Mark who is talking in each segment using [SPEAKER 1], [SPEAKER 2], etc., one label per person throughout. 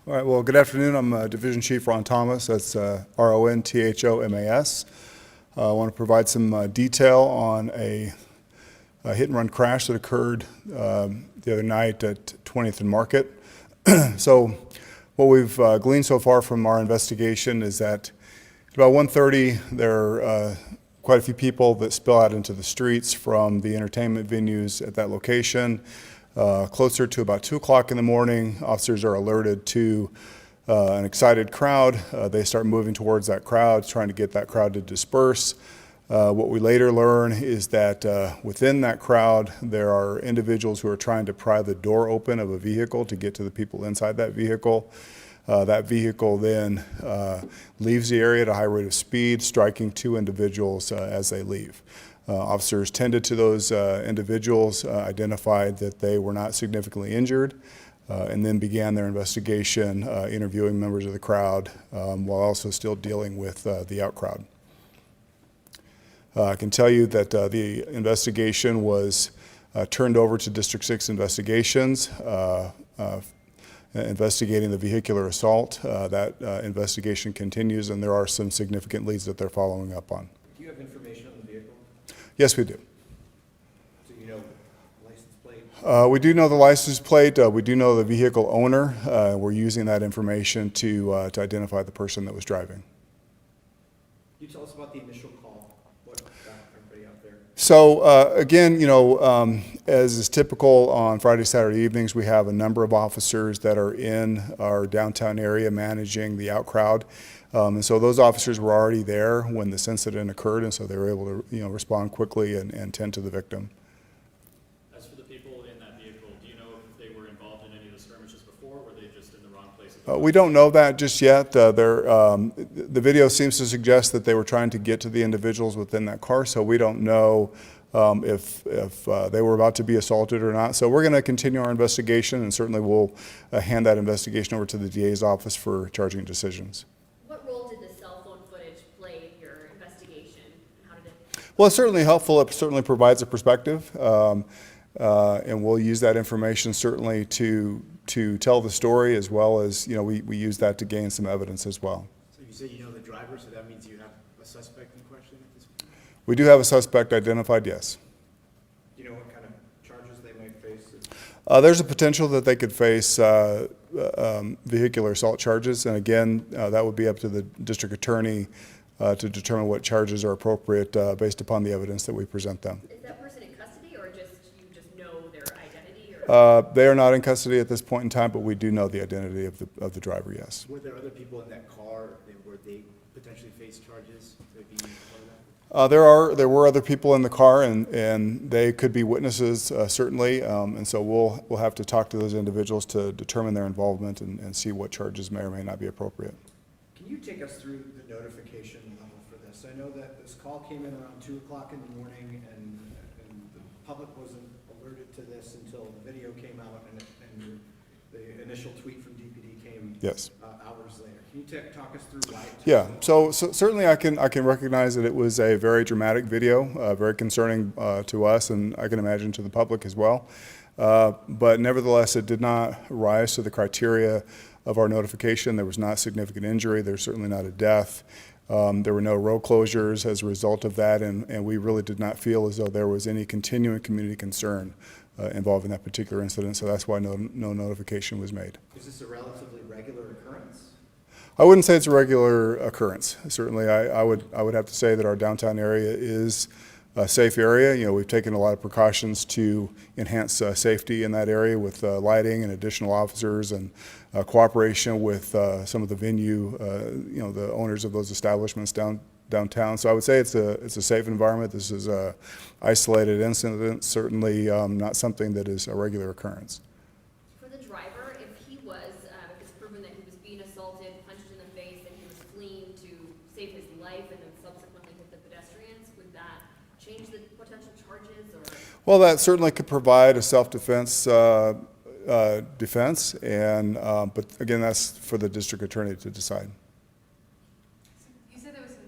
[SPEAKER 1] All right, well, good afternoon. I'm Division Chief Ron Thomas. That's R-O-N-T-H-O-M-A-S. I want to provide some detail on a hit-and-run crash that occurred the other night at 20th and Market. So what we've gleaned so far from our investigation is that at about 1:30, there are quite a few people that spill out into the streets from the entertainment venues at that location. Closer to about 2 o'clock in the morning, officers are alerted to an excited crowd. They start moving towards that crowd, trying to get that crowd to disperse. What we later learn is that within that crowd, there are individuals who are trying to pry the door open of a vehicle to get to the people inside that vehicle. That vehicle then leaves the area at a high rate of speed, striking 2 individuals as they leave. Officers tended to those individuals, identified that they were not significantly injured, and then began their investigation, interviewing members of the crowd while also still dealing with the out crowd. I can tell you that the investigation was turned over to District 6 Investigations, investigating the vehicular assault. That investigation continues, and there are some significant leads that they're following up on.
[SPEAKER 2] Do you have information on the vehicle?
[SPEAKER 1] Yes, we do.
[SPEAKER 2] So you know license plate?
[SPEAKER 1] We do know the license plate. We do know the vehicle owner. We're using that information to identify the person that was driving.
[SPEAKER 2] Can you tell us about the initial call? What got everybody out there?
[SPEAKER 1] So again, as is typical on Friday, Saturday evenings, we have a number of officers that are in our downtown area managing the out crowd. And so those officers were already there when this incident occurred, and so they were able to respond quickly and tend to the victim.
[SPEAKER 3] As for the people in that vehicle, do you know if they were involved in any of the skirmishes before, or were they just in the wrong place?
[SPEAKER 1] We don't know that just yet. The video seems to suggest that they were trying to get to the individuals within that car, so we don't know if they were about to be assaulted or not. So we're going to continue our investigation, and certainly we'll hand that investigation over to the DA's office for charging decisions.
[SPEAKER 4] What role did the cell phone footage play in your investigation? How did it?
[SPEAKER 1] Well, it's certainly helpful. It certainly provides a perspective, and we'll use that information certainly to tell the story, as well as we use that to gain some evidence as well.
[SPEAKER 2] So you say you know the driver, so that means you have a suspect in question at this point?
[SPEAKER 1] We do have a suspect identified, yes.
[SPEAKER 2] Do you know what kind of charges they might face?
[SPEAKER 1] There's a potential that they could face vehicular assault charges, and again, that would be up to the district attorney to determine what charges are appropriate based upon the evidence that we present them.
[SPEAKER 4] Is that person in custody, or you just know their identity? Or?
[SPEAKER 1] They are not in custody at this point in time, but we do know the identity of the driver, yes.
[SPEAKER 2] Were there other people in that car where they potentially face charges? Could be part of that?
[SPEAKER 1] There were other people in the car, and they could be witnesses, certainly, and so we'll have to talk to those individuals to determine their involvement and see what charges may or may not be appropriate.
[SPEAKER 2] Can you take us through the notification level for this? I know that this call came in around 2 o'clock in the morning, and the public wasn't alerted to this until the video came out and the initial tweet from DPD came
[SPEAKER 1] Yes.
[SPEAKER 2] Hours later. Can you talk us through why?
[SPEAKER 1] Yeah, so certainly I can recognize that it was a very dramatic video, very concerning to us, and I can imagine to the public as well. But nevertheless, it did not rise to the criteria of our notification. There was not significant injury. There's certainly not a death. There were no road closures as a result of that, and we really did not feel as though there was any continuing community concern involving that particular incident, so that's why no notification was made.
[SPEAKER 2] Is this a relatively regular occurrence?
[SPEAKER 1] I wouldn't say it's a regular occurrence. Certainly, I would have to say that our downtown area is a safe area. We've taken a lot of precautions to enhance safety in that area with lighting and additional officers and cooperation with some of the venue, the owners of those establishments downtown. So I would say it's a safe environment. This is a isolated incident, certainly not something that is a regular occurrence.
[SPEAKER 4] For the driver, if it's proven that he was being assaulted, punched in the face, and he was fleeing to save his life and then subsequently hit the pedestrians, would that change the potential charges? Or?
[SPEAKER 1] Well, that certainly could provide a self-defense defense, but again, that's for the district attorney to decide.
[SPEAKER 5] You said this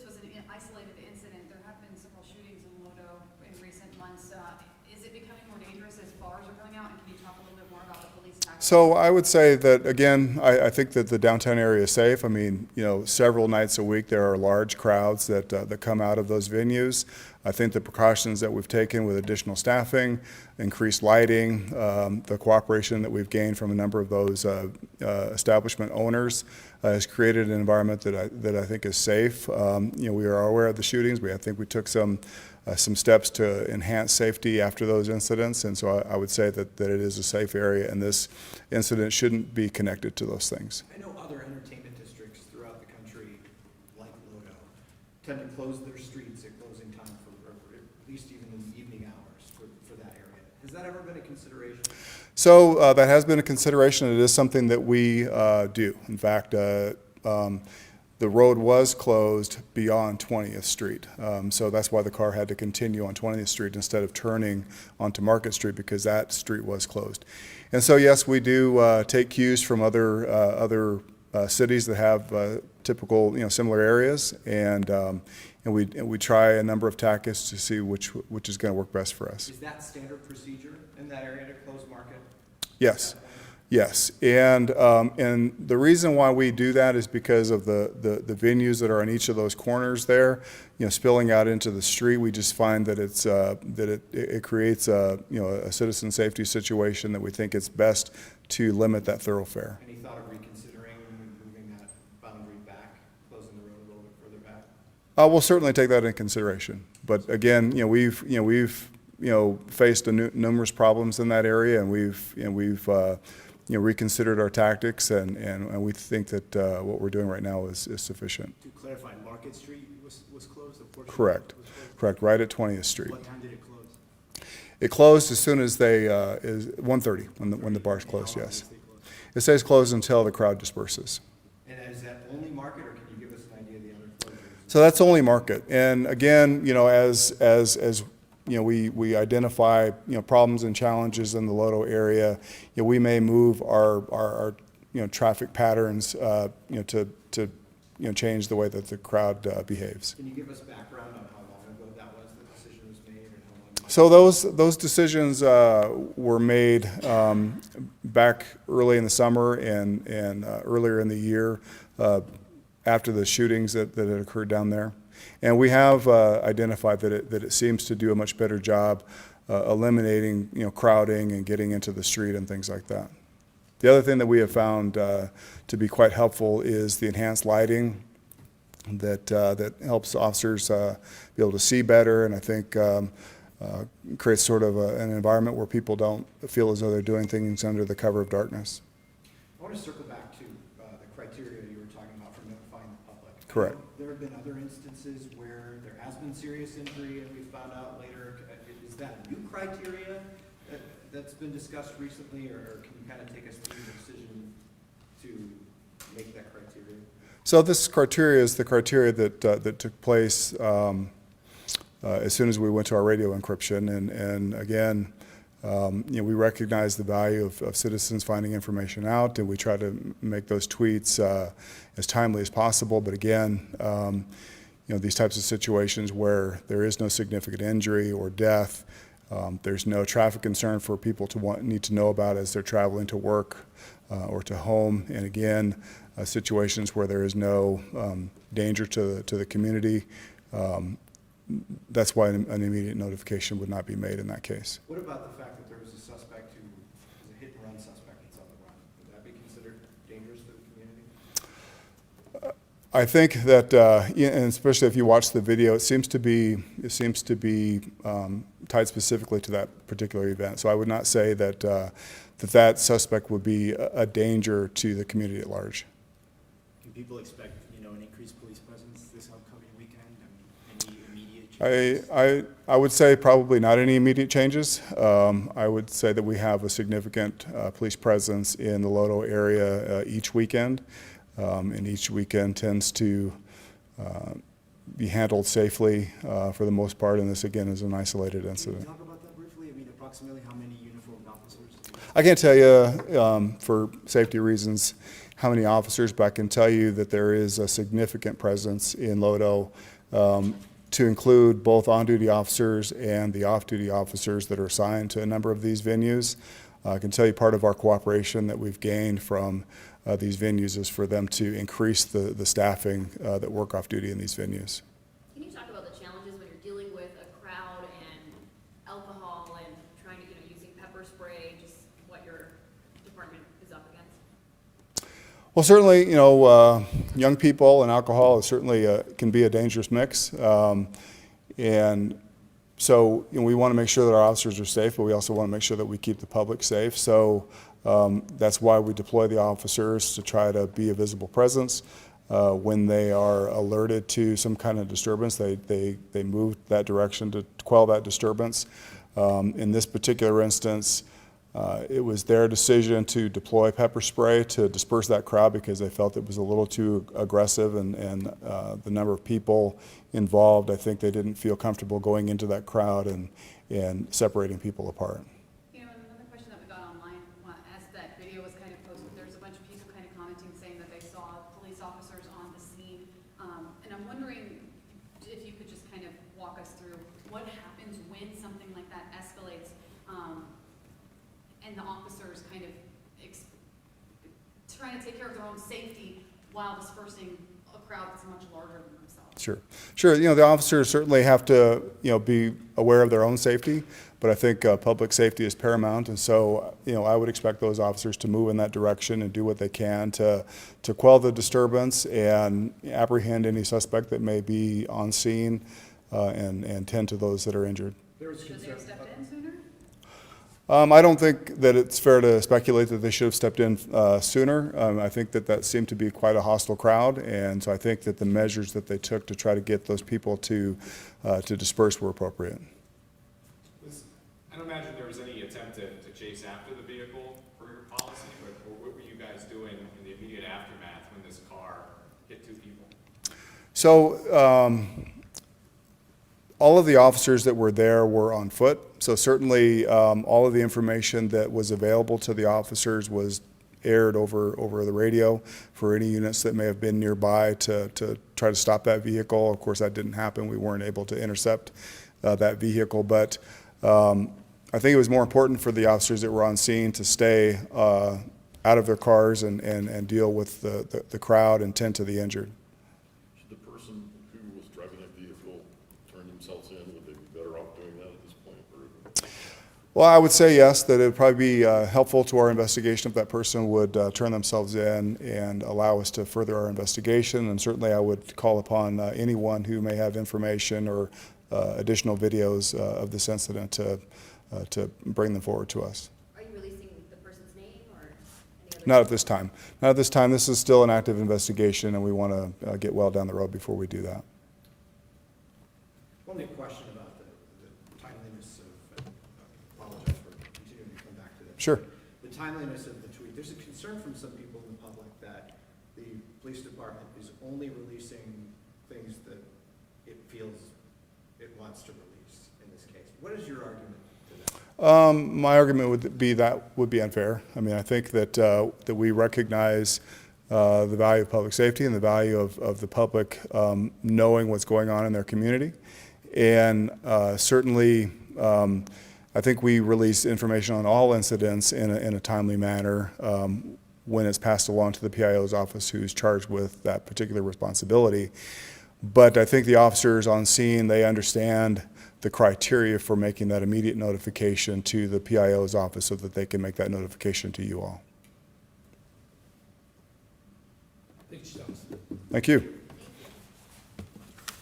[SPEAKER 5] was an isolated incident. There have been several shootings in Lodo in recent months. Is it becoming more dangerous as bars are going out? And can you talk a little bit more about the police tactics?
[SPEAKER 1] So I would say that, again, I think that the downtown area is safe. I mean, you know, several nights a week, there are large crowds that come out of those venues. I think the precautions that we've taken with additional staffing, increased lighting, the cooperation that we've gained from a number of those establishment owners has created an environment that I think is safe. You know, we are aware of the shootings. I think we took some steps to enhance safety after those incidents, and so I would say that it is a safe area, and this incident shouldn't be connected to those things.
[SPEAKER 2] I know other entertainment districts throughout the country, like Lodo, tend to close their streets at closing time for, or at least even in the evening hours for that area. Has that ever been a consideration?
[SPEAKER 1] So that has been a consideration. It is something that we do. In fact, the road was closed beyond 20th Street. So that's why the car had to continue on 20th Street instead of turning onto Market Street, because that street was closed. And so, yes, we do take cues from other cities that have typical, you know, similar areas, and we try a number of tactics to see which is going to work best for us.
[SPEAKER 2] Is that standard procedure in that area to close Market?
[SPEAKER 1] Yes. Yes, and the reason why we do that is because of the venues that are on each of those corners there, you know, spilling out into the street. We just find that it creates a citizen safety situation that we think it's best to limit that thoroughfare.
[SPEAKER 2] Any thought of reconsidering moving that boundary back, closing the road a little bit further back?
[SPEAKER 1] We'll certainly take that into consideration, but again, we've faced numerous problems in that area, and we've reconsidered our tactics, and we think that what we're doing right now is sufficient.
[SPEAKER 6] To clarify, Market Street was closed?
[SPEAKER 1] Correct. Correct, right at 20th Street.
[SPEAKER 6] What time did it close?
[SPEAKER 1] It closed as soon as is 1:30 when the bars closed, yes. It stays closed until the crowd disperses.
[SPEAKER 2] And is that only Market, or can you give us an idea of the other closures?
[SPEAKER 1] So that's only Market. And again, as we identify, problems and challenges in the Lodo area, we may move our traffic patterns, to change the way that the crowd behaves.
[SPEAKER 2] Can you give us background on how long ago that was, the decision was made, and how long?
[SPEAKER 1] So those decisions were made back early in the summer and earlier in the year after the shootings that had occurred down there. And we have identified that it seems to do a much better job eliminating crowding and getting into the street and things like that. The other thing that we have found to be quite helpful is the enhanced lighting that helps officers be able to see better, and I think creates sort of an environment where people don't feel as though they're doing things under the cover of darkness.
[SPEAKER 2] I want to circle back to the criteria you were talking about for notifying the public.
[SPEAKER 1] Correct.
[SPEAKER 2] There have been other instances where there has been serious injury and we found out later. Is that a new criteria that's been discussed recently, or can you kind of take us through the decision to make that criteria?
[SPEAKER 1] So this criteria is the criteria that took place as soon as we went to our radio encryption, and again, we recognize the value of citizens finding information out, and we try to make those tweets as timely as possible. But again, these types of situations where there is no significant injury or death, there's no traffic concern for people to need to know about as they're traveling to work or to home, and again, situations where there is no danger to the community. That's why an immediate notification would not be made in that case.
[SPEAKER 2] What about the fact that there was a suspect who was a hit and run suspect that's on the run? Would that be considered dangerous to the community?
[SPEAKER 1] I think that, and especially if you watch the video, it seems to be tied specifically to that particular event. So I would not say that that suspect would be a danger to the community at large.
[SPEAKER 6] Can people expect, an increased police presence this upcoming weekend? Any immediate changes?
[SPEAKER 1] I would say probably not any immediate changes. I would say that we have a significant police presence in the Lodo area each weekend, and each weekend tends to be handled safely for the most part, and this again is an isolated
[SPEAKER 6] Can you
[SPEAKER 1] incident.
[SPEAKER 6] talk about that briefly? Approximately how many uniformed officers?
[SPEAKER 1] I can't tell you for safety reasons how many officers, but I can tell you that there is a significant presence in Lodo, to include both on-duty officers and the off-duty officers that are assigned to a number of these venues. I can tell you part of our cooperation that we've gained from these venues is for them to increase the staffing that work off duty in these venues.
[SPEAKER 4] Can you talk about the challenges when you're dealing with a crowd and alcohol and trying to, using pepper spray, just what your department is up against?
[SPEAKER 1] Well, certainly, young people and alcohol is certainly can be a dangerous mix. And so we want to make sure that our officers are safe, but we also want to make sure that we keep the public safe. So that's why we deploy the officers to try to be a visible presence. When they are alerted to some kind of disturbance, they move that direction to quell that disturbance. In this particular instance, it was their decision to deploy pepper spray to disperse that crowd because they felt it was a little too aggressive, and the number of people involved, I think they didn't feel comfortable going into that crowd and separating people apart.
[SPEAKER 5] Another question that we got online, as that video was kind of posted, there's a bunch of people kind of commenting saying that they saw police officers on the scene. And I'm wondering if you could just kind of walk us through what happens when something like that escalates, and the officers kind of trying to take care of their own safety while dispersing a crowd that's much larger than themselves.
[SPEAKER 1] Sure. The officers certainly have to, be aware of their own safety, but I think public safety is paramount, and so, I would expect those officers to move in that direction and do what they can to quell the disturbance and apprehend any suspect that may be on scene, and tend to those that are injured.
[SPEAKER 2] There was
[SPEAKER 5] Should they
[SPEAKER 2] concern.
[SPEAKER 5] have stepped in sooner?
[SPEAKER 1] I don't think that it's fair to speculate that they should have stepped in sooner. I think that seemed to be quite a hostile crowd, and so I think that the measures that they took to try to get those people to disperse were appropriate.
[SPEAKER 7] I don't imagine there was any attempt to chase after the vehicle for your policy, but what were you guys doing in the immediate aftermath when this car hit two people?
[SPEAKER 1] So all of the officers that were there were on foot. So certainly all of the information that was available to the officers was aired over the radio for any units that may have been nearby to try to stop that vehicle. Of course, that didn't happen. We weren't able to intercept that vehicle. But I think it was more important for the officers that were on scene to stay out of their cars and deal with the crowd and tend to the injured.
[SPEAKER 8] Should the person who was driving that vehicle turn themselves in? Would they be better off doing that at this point?
[SPEAKER 1] Well, I would say yes, that it would probably be helpful to our investigation if that person would turn themselves in and allow us to further our investigation. And certainly I would call upon anyone who may have information or additional videos of this incident to bring them forward to us.
[SPEAKER 4] Are you releasing the person's name or any other?
[SPEAKER 1] Not at this time. Not at this time. This is still an active investigation, and we want to get well down the road before we do that.
[SPEAKER 2] Only a question about the timeliness of, apologize for continuing to come back to this.
[SPEAKER 1] Sure.
[SPEAKER 2] The timeliness of the tweet. There's a concern from some people in the public that the police department is only releasing things that it feels it wants to release in this case. What is your argument to that?
[SPEAKER 1] My argument would be that would be unfair. I mean, I think that we recognize the value of public safety and the value of the public knowing what's going on in their community. And certainly, I think we release information on all incidents in a timely manner when it's passed along to the PIO's office, who's charged with that particular responsibility. But I think the officers on scene, they understand the criteria for making that immediate notification to the PIO's office so that they can make that notification to you all. Thank you.